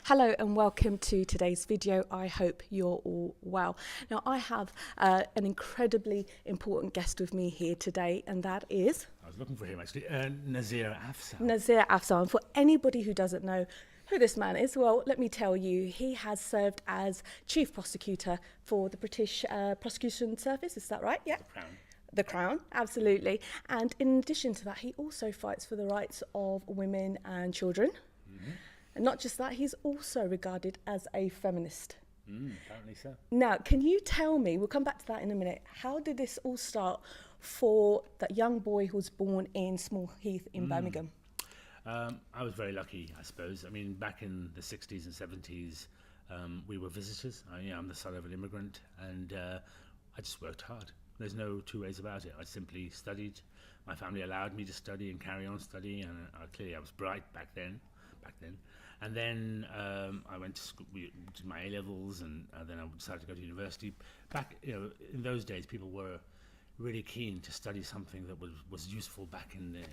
Hello and welcome to today's video. I hope you're all well. Now I have an incredibly important guest with me here today, and that is... I was looking for him actually, Nazir Afzal. Nazir Afzal. And for anybody who doesn't know who this man is, well, let me tell you, he has served as Chief Prosecutor for the British Prosecution Service, is that right? Yeah. The Crown. The Crown, absolutely. And in addition to that, he also fights for the rights of women and children. Mm-hmm. And not just that, he's also regarded as a feminist. Apparently so. Now, can you tell me, we'll come back to that in a minute, how did this all start for that young boy who was born in Small Heath in Birmingham? I was very lucky, I suppose. I mean, back in the 60s and 70s, we were visitors. I'm the son of an immigrant, and I just worked hard. There's no two ways about it. I simply studied. My family allowed me to study and carry on studying, and clearly I was bright back then. And then I went to school, did my A-levels, and then I decided to go to university. Back, in those days, people were really keen to study something that was useful back in the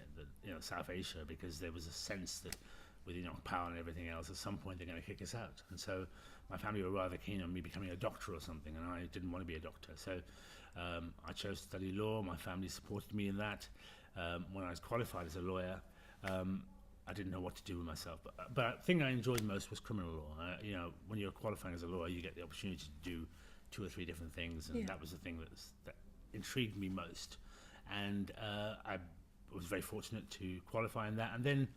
South Asia, because there was a sense that with power and everything else, at some point they're going to kick us out. And so my family were rather keen on me becoming a doctor or something, and I didn't want to be a doctor. So I chose to study law. My family supported me in that. When I was qualified as a lawyer, I didn't know what to do with myself, but the thing I enjoyed most was criminal law. When you're qualifying as a lawyer, you get the opportunity to do 2 or 3 different things, and that was the thing that intrigued me most. And I was very fortunate to qualify in that. And then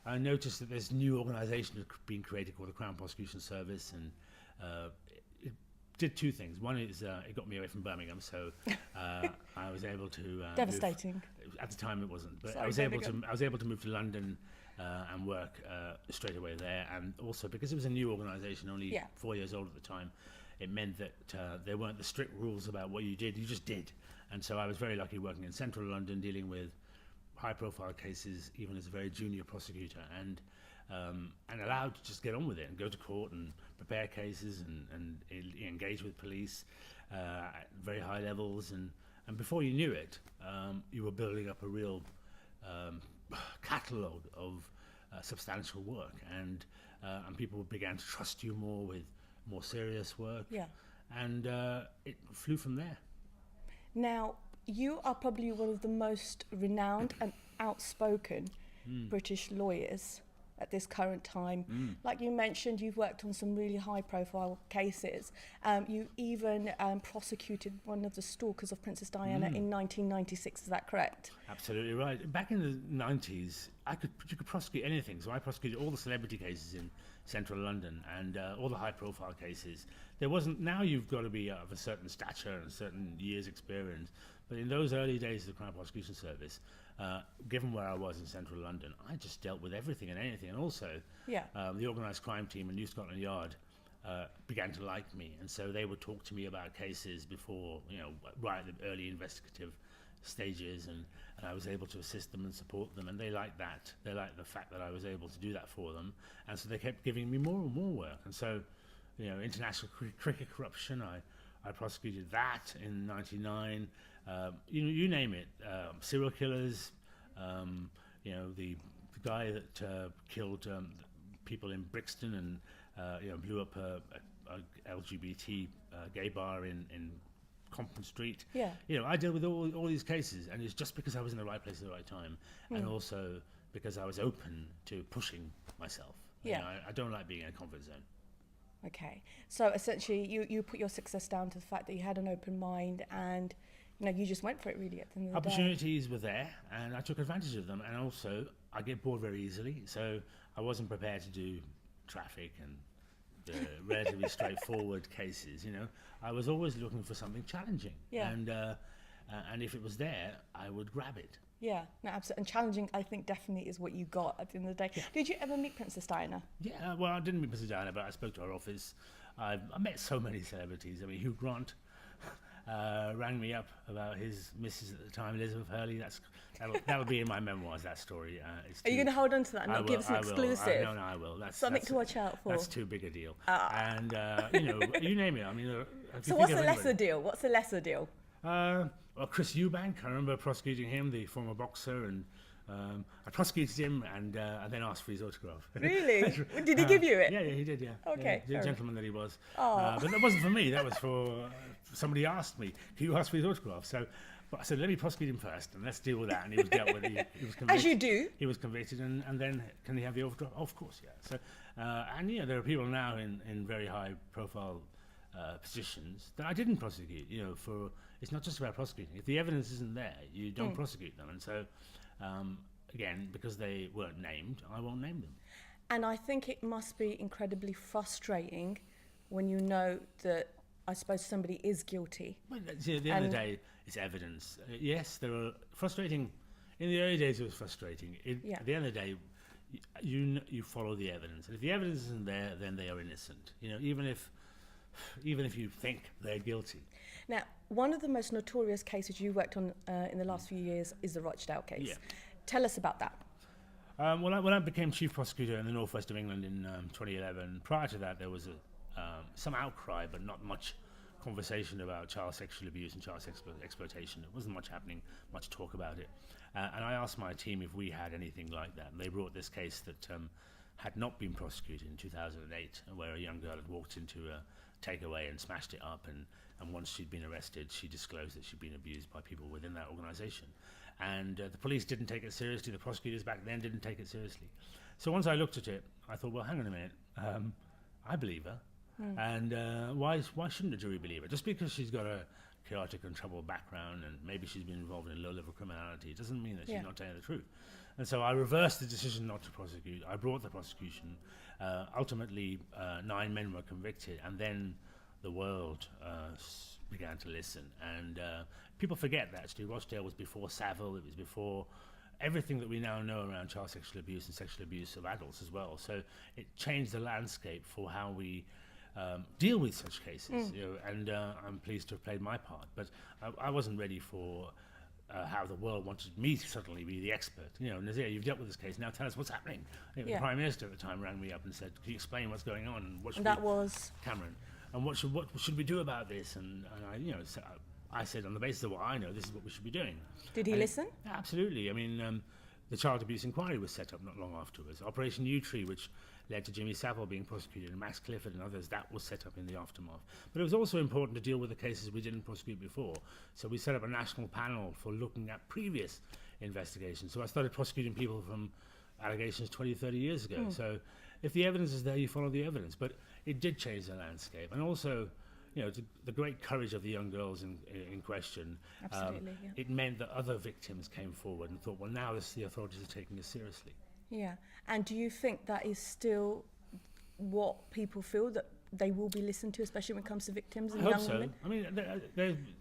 I noticed that there's a new organisation that's being created called the Crown Prosecution Service, and it did 2 things. One is it got me away from Birmingham, so I was able to Devastating. At the time, it wasn't, but Sorry, I was able to move to London and work straight away there. And also because it was a new organisation, only 4 years old at the time, it meant that there weren't the strict rules about what you did. You just did. And so I was very lucky working in central London, dealing with high-profile cases, even as a very junior prosecutor, and allowed to just get on with it and go to court and prepare cases and engage with police at very high levels. And before you knew it, you were building up a real catalogue of substantial work, and people began to trust you more with more serious work. Yeah. And it flew from there. Now, you are probably one of the most renowned and outspoken British lawyers at this current time. Like you mentioned, you've worked on some really high-profile cases. You even prosecuted one of the stalkers of Princess Diana in 1996. Is that correct? Absolutely right. Back in the 90s, you could prosecute anything. So I prosecuted all the celebrity cases in central London and all the high-profile cases. There wasn't. Now you've got to be of a certain stature and a certain years' experience. But in those early days of the Crown Prosecution Service, given where I was in central London, I just dealt with everything and anything. And also, the organised crime team in New Scotland Yard began to like me, and so they would talk to me about cases before, right at the early investigative stages, and I was able to assist them and support them, and they liked that. They liked the fact that I was able to do that for them, and so they kept giving me more and more work. And so, international cricket corruption, I prosecuted that in '99. You name it, serial killers, the guy that killed people in Brixton and blew up a LGBT gay bar in Compton Street. Yeah. I deal with all these cases, and it's just because I was in the right place at the right time, and also because I was open to pushing myself. Yeah. I don't like being in a comfort zone. Okay. So essentially, you put your success down to the fact that you had an open mind, and you just went for it really at the end of the day. Opportunities were there, and I took advantage of them. And also, I get bored very easily, so I wasn't prepared to do traffic and the relatively straightforward cases. I was always looking for something challenging, and if it was there, I would grab it. Yeah, no, absolutely. And challenging, I think, definitely is what you got at the end of the day. Yeah. Did you ever meet Princess Diana? Yeah, well, I didn't meet Princess Diana, but I spoke to her office. I met so many celebrities. I mean, Hugh Grant rang me up about his missus at the time, Elizabeth Hurley. That'll be in my memoirs, that story. Are you going to hold on to that and not give us an exclusive? No, I will. That's something to watch out for. That's too big a deal. And, you name it. I mean, so what's the lesser deal? What's the lesser deal? Well, Chris Eubank, I remember prosecuting him, the former boxer, and I prosecuted him and then asked for his autograph. Really? Did he give you it? Yeah, he did, yeah. Okay. Yeah, the gentleman that he was. Oh. But that wasn't for me, that was for somebody asked me, can you ask for his autograph? So I said, let me prosecute him first and let's deal with that. And he was dealt with, he was convicted. As you do. He was convicted and then can he have the overdraft? Oh, of course, yeah. So, and there are people now in very high profile positions that I didn't prosecute, it's not just about prosecuting. If the evidence isn't there, you don't prosecute them. And so, again, because they weren't named, I won't name them. And I think it must be incredibly frustrating when you know that, I suppose, somebody is guilty. Well, at the end of the day, it's evidence. Yes, there are frustrating. In the early days, it was frustrating. At the end of the day, you follow the evidence, and if the evidence isn't there, then they are innocent. Even if you think they're guilty. Now, one of the most notorious cases you worked on in the last few years is the Rochdale case. Yeah. Tell us about that. When I became Chief Prosecutor in the northwest of England in 2011, prior to that there was some outcry, but not much conversation about child sexual abuse and child exploitation. There wasn't much happening, much talk about it. And I asked my team if we had anything like that. And they brought this case that had not been prosecuted in 2008, where a young girl had walked into a takeaway and smashed it up, and once she'd been arrested, she disclosed that she'd been abused by people within that organisation. And the police didn't take it seriously, the prosecutors back then didn't take it seriously. So once I looked at it, I thought, well, hang on a minute, I believe her, and why shouldn't the jury believe her? Just because she's got a chaotic and troubled background and maybe she's been involved in low-level criminality, it doesn't mean that she's not telling the truth. And so I reversed the decision not to prosecute. I brought the prosecution. Ultimately, 9 men were convicted, and then the world began to listen. And people forget that actually Rochdale was before Savile, it was before everything that we now know around child sexual abuse and sexual abuse of adults as well. So it changed the landscape for how we deal with such cases, and I'm pleased to have played my part. But I wasn't ready for how the world wanted me to suddenly be the expert. Nazir, you've dealt with this case, now tell us what's happening. The Prime Minister at the time rang me up and said, can you explain what's going on? And what should was Cameron. And what should we do about this? And I said, on the basis of what I know, this is what we should be doing. Did he listen? Absolutely. I mean, the child abuse inquiry was set up not long afterwards. Operation U Tree, which led to Jimmy Savile being prosecuted, and Max Clifford and others, that was set up in the aftermath. But it was also important to deal with the cases we didn't prosecute before. So we set up a national panel for looking at previous investigations. So I started prosecuting people from allegations 20, 30 years ago. So if the evidence is there, you follow the evidence. But it did change the landscape. And also, the great courage of the young girls in question, it meant that other victims came forward and thought, well, now the authorities are taking this seriously. Yeah. And do you think that is still what people feel, that they will be listened to, especially when it comes to victims and young women? I mean,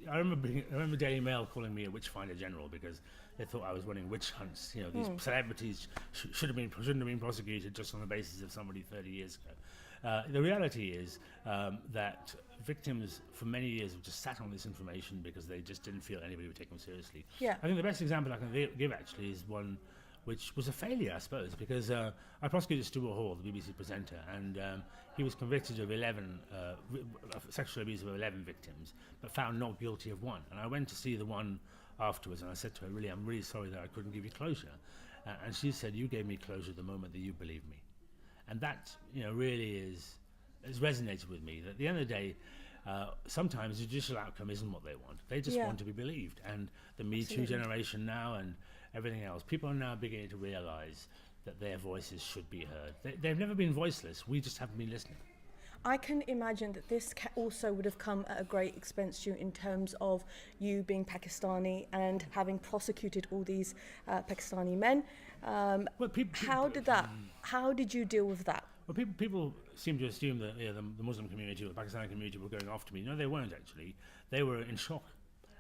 I remember Daily Mail calling me a witch finder general because they thought I was running witch hunts. These celebrities shouldn't have been prosecuted just on the basis of somebody 30 years ago. The reality is that victims for many years have just sat on this information because they just didn't feel anybody would take them seriously. Yeah. I think the best example I can give actually is one which was a failure, I suppose, because I prosecuted Stuart Hall, the BBC presenter, and he was convicted of sexual abuse of 11 victims, but found not guilty of 1. And I went to see the one afterwards, and I said to her, I'm really sorry that I couldn't give you closure. And she said, you gave me closure the moment that you believed me. And that, really has resonated with me, that at the end of the day, sometimes the judicial outcome isn't what they want. They just want to be believed. And the Me Too generation now and everything else, people are now beginning to realise that their voices should be heard. They've never been voiceless, we just haven't been listening. I can imagine that this also would have come at a great expense to you in terms of you being Pakistani and having prosecuted all these Pakistani men. How did you deal with that? Well, people seem to assume that the Muslim community or the Pakistani community were going after me. No, they weren't actually. They were in shock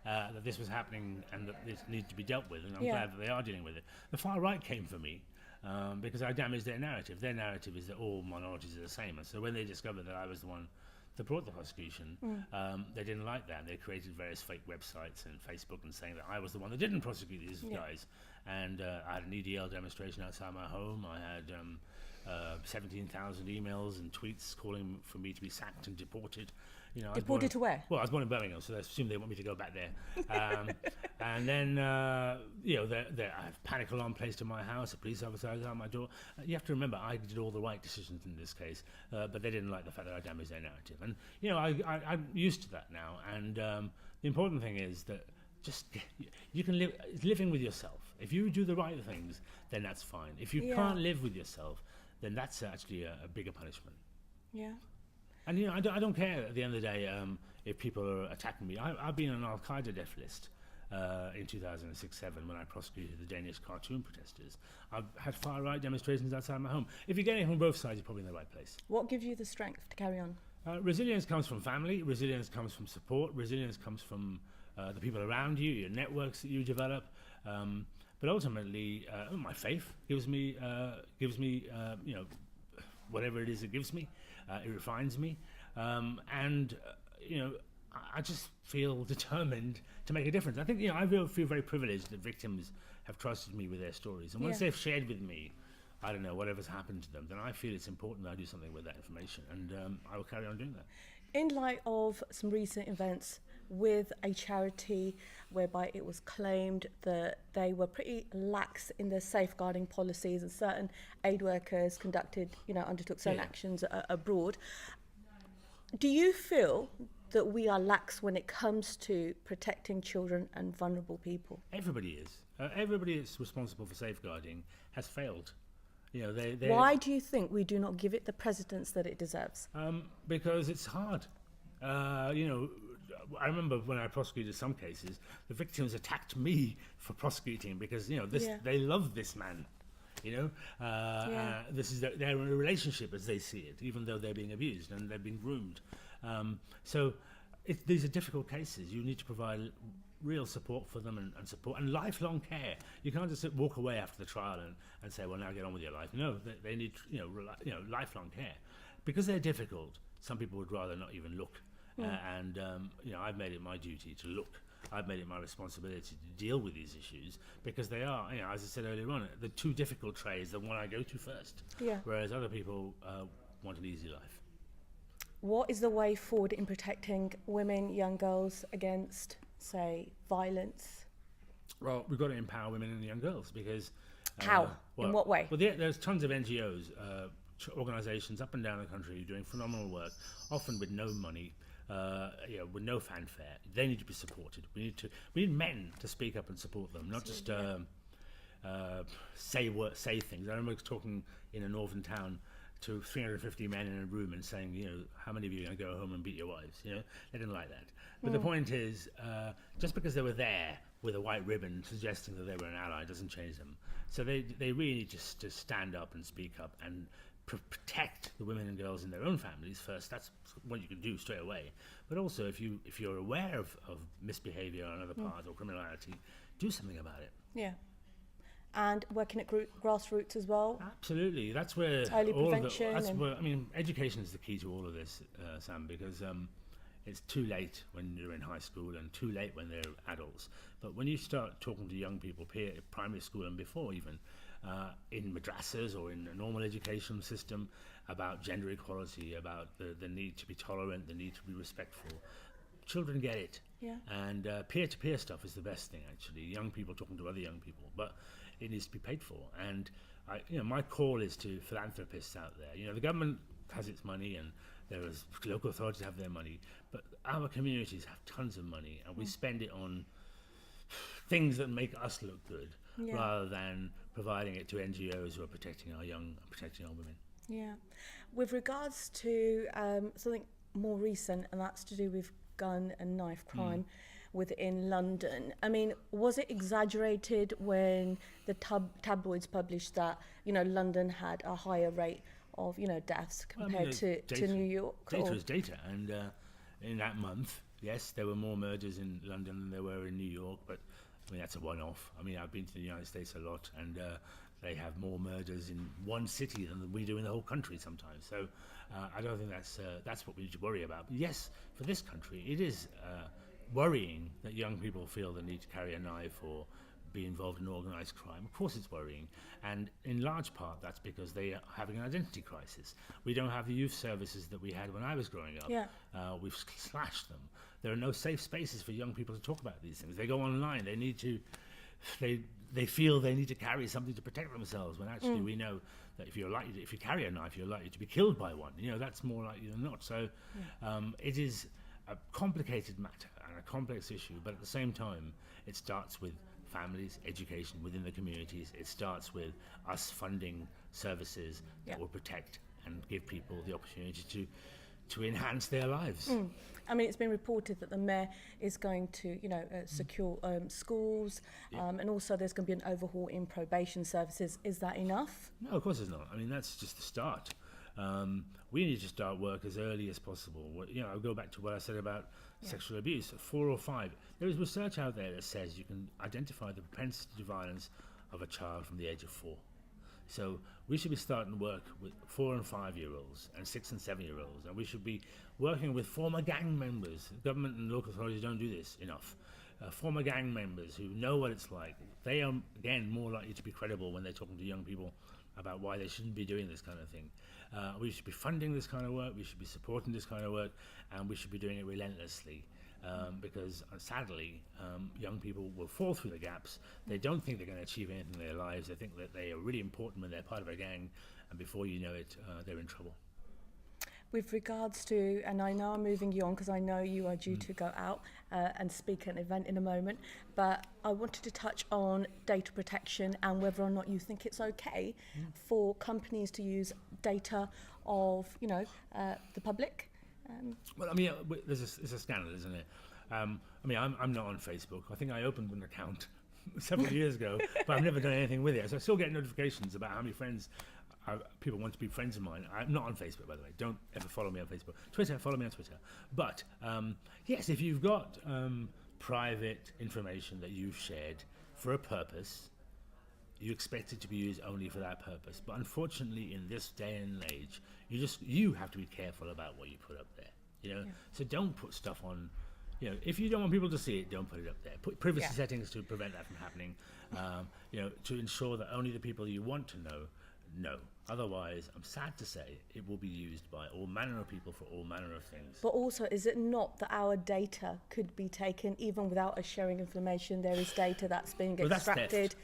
that this was happening and that this needed to be dealt with, and I'm glad that they are dealing with it. The far right came for me because I damaged their narrative. Their narrative is that all minorities are the same, and so when they discovered that I was the one that brought the prosecution, they didn't like that. They created various fake websites and Facebook and saying that I was the one that didn't prosecute these guys. And I had an EDL demonstration outside my home. I had 17,000 emails and tweets calling for me to be sacked and deported. You know, Deported to where? Well, I was born in Birmingham, so I assume they want me to go back there. And then, you know, I have panic alarm placed in my house, a police officer outside my door. You have to remember, I did all the right decisions in this case, but they didn't like the fact that I damaged their narrative. And, you know, I'm used to that now. And the important thing is that just you can living with yourself. If you do the right things, then that's fine. If you can't live with yourself, then that's actually a bigger punishment. Yeah. And you know, I don't care at the end of the day if people are attacking me. I've been on Al Qaeda death list in 2006-07 when I prosecuted the Danish cartoon protesters. I've had far right demonstrations outside my home. If you get it from both sides, you're probably in the right place. What gives you the strength to carry on? Resilience comes from family. Resilience comes from support. Resilience comes from the people around you, your networks that you develop. But ultimately, my faith gives me you know, whatever it is it gives me. It refines me, and you know, I just feel determined to make a difference. I think, you know, I feel very privileged that victims have trusted me with their stories, and once they've shared with me, I don't know, whatever's happened to them, then I feel it's important that I do something with that information, and I will carry on doing that. In light of some recent events with a charity whereby it was claimed that they were pretty lax in their safeguarding policies and certain aid workers undertook certain actions abroad, do you feel that we are lax when it comes to protecting children and vulnerable people? Everybody is. Everybody that's responsible for safeguarding has failed. You know, Why do you think we do not give it the precedence that it deserves? Because it's hard. You know, I remember when I prosecuted some cases, the victims attacked me for prosecuting because, you know, they love this man. You know, this is they're in a relationship as they see it, even though they're being abused and they've been groomed. So these are difficult cases. You need to provide real support for them and support and lifelong care. You can't just walk away after the trial and say, well, now get on with your life. No, they need lifelong care. Because they're difficult, some people would rather not even look. And you know, I've made it my duty to look. I've made it my responsibility to deal with these issues because they are, you know, as I said earlier on, the two difficult trades, the one I go to first. Yeah. Whereas other people want an easy life. What is the way forward in protecting women, young girls against, say, violence? Well, we've got to empower women and young girls because... How? In what way? Well, there's tons of NGOs, organisations up and down the country doing phenomenal work, often with no money, with no fanfare. They need to be supported. We need men to speak up and support them, not just say things. I remember talking in a northern town to 350 men in a room and saying, you know, how many of you are going to go home and beat your wives? You know, they didn't like that. But the point is, just because they were there with a white ribbon suggesting that they were an ally doesn't change them. So they really need to stand up and speak up and protect the women and girls in their own families first. That's what you can do straight away. But also, if you're aware of misbehaviour on other parts or criminality, do something about it. Yeah. And working at grassroots as well. Absolutely, that's where early prevention. I mean, education is the key to all of this, Sam, because it's too late when you're in high school and too late when they're adults. But when you start talking to young people, primary school and before even, in madrasas or in a normal education system, about gender equality, about the need to be tolerant, the need to be respectful, children get it. Yeah. And peer-to-peer stuff is the best thing, actually. Young people talking to other young people, but it needs to be paid for. And my call is to philanthropists out there. You know, the government has its money, and local authorities have their money, but our communities have tons of money, and we spend it on things that make us look good, rather than providing it to NGOs who are protecting our young, protecting our women. Yeah. With regards to something more recent, and that's to do with gun and knife crime within London. I mean, was it exaggerated when the tabloids published that, you know, London had a higher rate of, you know, deaths compared to New York? Data is data, and in that month, yes, there were more murders in London than there were in New York, but I mean, that's a one-off. I mean, I've been to the United States a lot, and they have more murders in one city than we do in the whole country sometimes. So I don't think that's what we need to worry about. But yes, for this country, it is worrying that young people feel the need to carry a knife or be involved in organised crime. Of course it's worrying, and in large part that's because they are having an identity crisis. We don't have the youth services that we had when I was growing up. Yeah. We've slashed them. There are no safe spaces for young people to talk about these things. They go online, they feel they need to carry something to protect themselves, when actually we know that if you carry a knife, you're likely to be killed by one. That's more likely than not. So it is a complicated matter and a complex issue, but at the same time it starts with families, education within the communities. It starts with us funding services that will protect and give people the opportunity to enhance their lives. I mean, it's been reported that the mayor is going to, secure schools, and also there's going to be an overhaul in probation services. Is that enough? No, of course it's not. I mean, that's just the start. We need to start work as early as possible. I'll go back to what I said about sexual abuse. 4 or 5. There is research out there that says you can identify the propensity to violence of a child from the age of 4. So we should be starting work with 4 and 5-year-olds and 6 and 7-year-olds, and we should be working with former gang members. Government and local authorities don't do this enough. Former gang members who know what it's like. They are, again, more likely to be credible when they're talking to young people about why they shouldn't be doing this kind of thing. We should be funding this kind of work, we should be supporting this kind of work, and we should be doing it relentlessly. Because sadly, young people will fall through the gaps. They don't think they're going to achieve anything in their lives. They think that they are really important when they're part of a gang, and before you know it, they're in trouble. With regards to, and I know I'm moving you on because I know you are due to go out and speak at an event in a moment, but I wanted to touch on data protection and whether or not you think it's okay for companies to use data of, the public. Well, I mean, there's a scandal, isn't it? I'm not on Facebook. I think I opened an account several years ago, but I've never done anything with it. So I still get notifications about how many friends people want to be friends of mine. I'm not on Facebook, by the way. Don't ever follow me on Facebook. Twitter, follow me on Twitter. But yes, if you've got private information that you've shared for a purpose, you expect it to be used only for that purpose. But unfortunately, in this day and age, you have to be careful about what you put up there. So don't put stuff on. If you don't want people to see it, don't put it up there. Put privacy settings to prevent that from happening. To ensure that only the people you want to know. Otherwise, I'm sad to say, it will be used by all manner of people for all manner of things. But also, is it not that our data could be taken even without us sharing information? There is data that's being extracted.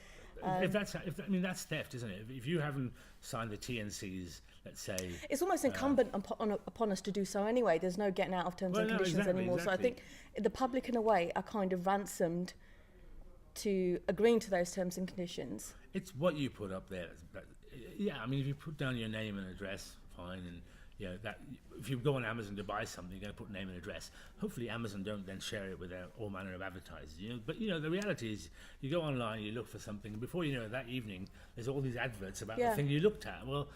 That's theft, isn't it? If you haven't signed the TNCs, let's say, it's almost incumbent upon us to do so anyway. There's no getting out of terms and conditions anymore. Exactly. So I think the public, in a way, are kind of ransomed to agreeing to those terms and conditions. It's what you put up there. If you put down your name and address, fine, and that if you go on Amazon to buy something, you're going to put name and address. Hopefully Amazon don't then share it with all manner of advertisers. But the reality is, you go online, you look for something, and before you know it, that evening, there's all these adverts about the thing you looked at. Well,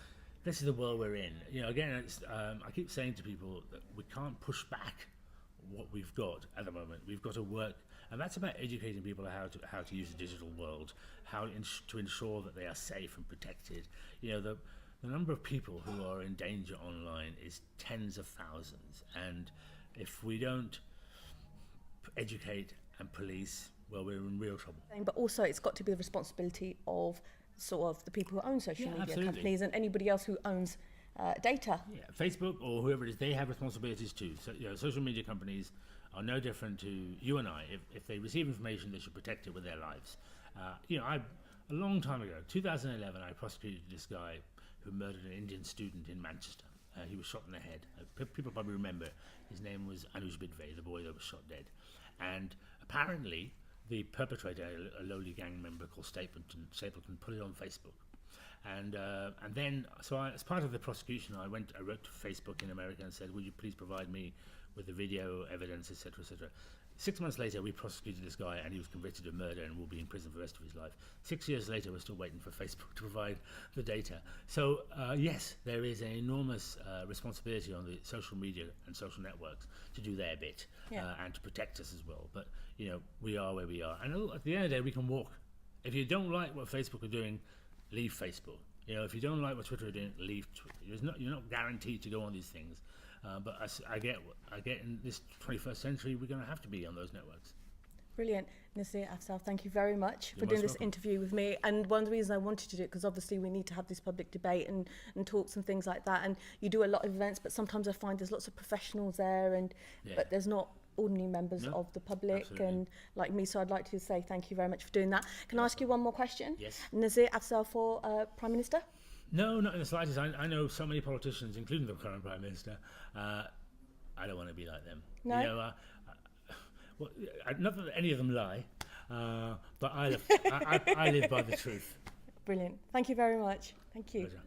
this is the world we're in. Again, I keep saying to people that we can't push back what we've got at the moment. We've got to work, and that's about educating people how to use the digital world, to ensure that they are safe and protected. The number of people who are in danger online is tens of thousands, and if we don't educate and police, well, we're in real trouble. But also, it's got to be the responsibility of sort of the people who own social media absolutely. companies and anybody else who owns data. Yeah, Facebook or whoever it is, they have responsibilities too. So, social media companies are no different to you and I. If they receive information, they should protect it with their lives. A long time ago, 2011, I prosecuted this guy who murdered an Indian student in Manchester. He was shot in the head. People probably remember. His name was Anuj Bidve, the boy that was shot dead. And apparently, the perpetrator, a lowly gang member called Stapleton, put it on Facebook. And then, as part of the prosecution, I wrote to Facebook in America and said, would you please provide me with the video evidence, etc., etc. 6 months later, we prosecuted this guy, and he was convicted of murder and will be in prison for the rest of his life. 6 years later, we're still waiting for Facebook to provide the data. So, yes, there is an enormous responsibility on the social media and social networks to do their bit and to protect us as well. But, we are where we are. And at the end of the day, we can walk. If you don't like what Facebook are doing, leave Facebook. If you don't like what Twitter are doing, leave Twitter. You're not guaranteed to go on these things. But I get in this 21st century, we're going to have to be on those networks. Brilliant. Nazir Afzal, thank you very much for You're doing most this welcome. interview with me. And one of the reasons I wanted to do it, because obviously we need to have this public debate and talks and things like that. And you do a lot of events, but sometimes I find there's lots of professionals there, and Yeah. but there's not ordinary members No, of the public absolutely. and like me. So I'd like to say thank you very much for doing that. Can I ask you one more question? Yes. Nazir Afzal for Prime Minister? No, not in the slightest. I know so many politicians, including the current Prime Minister. I don't want to be like them. No? You know, well, not that any of them lie, but I live by the truth. Brilliant. Thank you very much. Thank you. Pleasure.